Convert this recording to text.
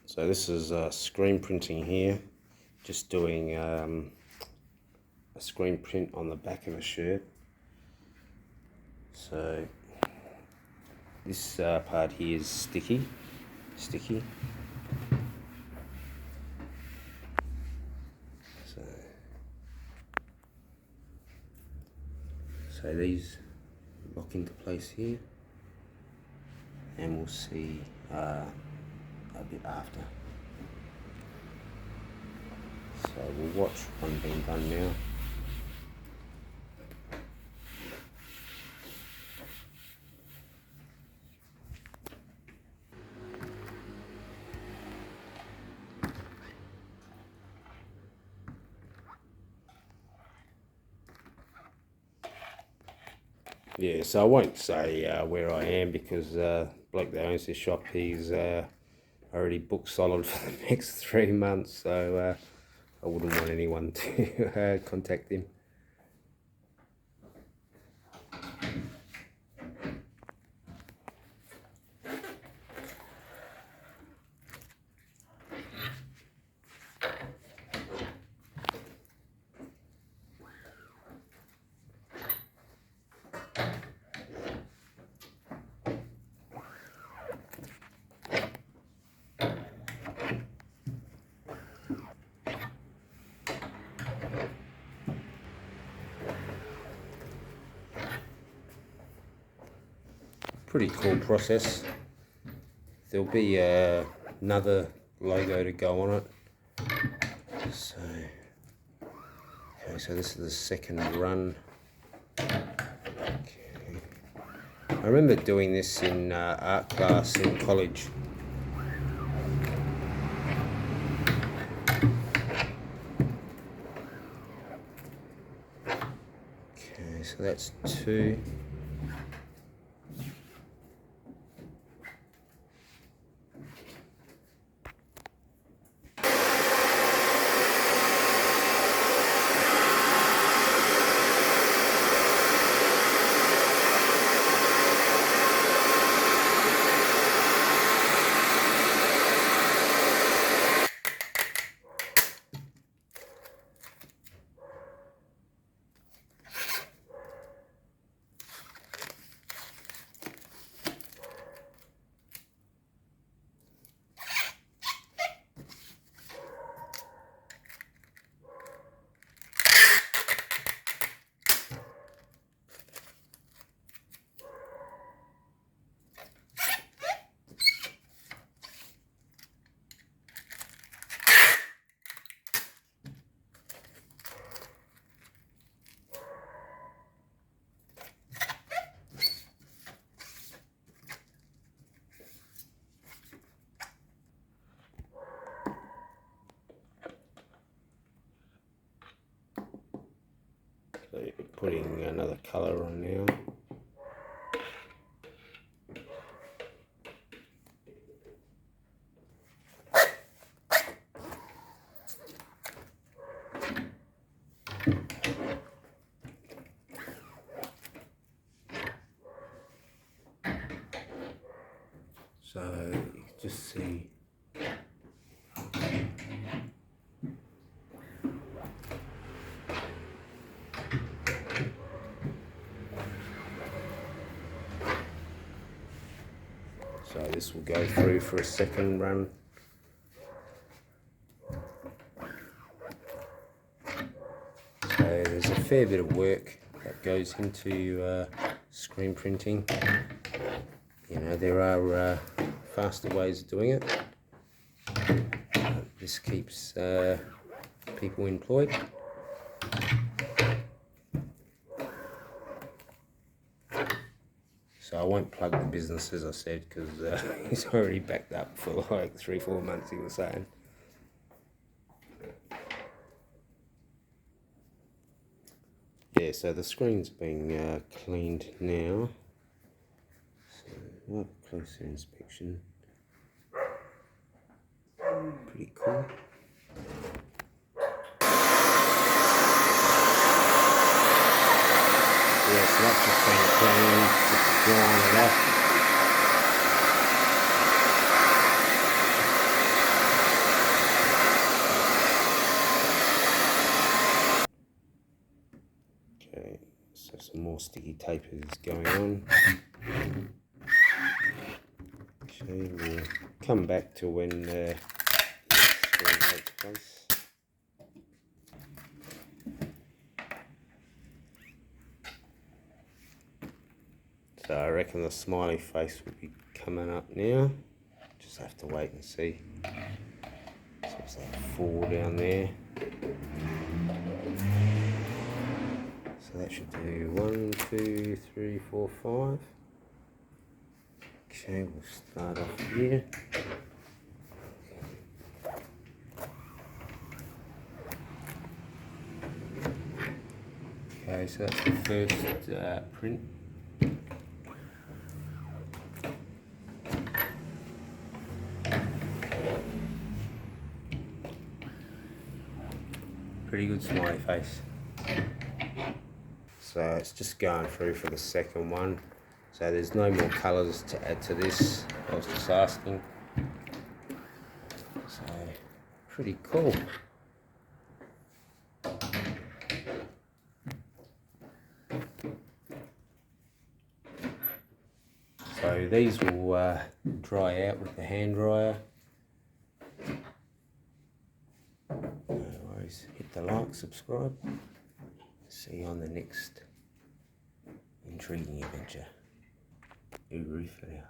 So this is screen printing here, just doing a screen print on the back of a shirt. So this part here is sticky. So these lock into place here, and we'll see a bit after. So we'll watch one being done now. Yeah, so I won't say where I am because bloke that owns this shop, he's already booked solid for the next 3 months, so I wouldn't want anyone to contact him. Pretty cool process. There'll be another logo to go on it. So, okay, so this is the second run. Okay. I remember doing this in art class in college. Okay, so that's 2. So putting another colour on now. So you can just see so this will go through for a second run. So there's a fair bit of work that goes into screen printing. You know, there are faster ways of doing it. This keeps people employed. So I won't plug the business, as I said, because he's already backed up for like 3-4 months, he was saying. Yeah, so the screen's being cleaned now. So we'll have a closer inspection. Pretty cool. Yeah, so that's just been cleaned, just drying it off. more sticky tape is going on. Okay, we'll come back to when screen takes place. So I reckon the smiley face will be coming up now. Just have to wait and see. So it's like 4 down there. So that should do 1, 2, 3, 4, 5. Okay, we'll start off here. Okay, so that's the first print. Pretty good smiley face. So it's just going through for the second one. So there's no more colours to add to this. I was just asking. So pretty cool. So these will dry out with the hand dryer. No worries. Hit the like, subscribe. See you on the next intriguing adventure. Uru for now.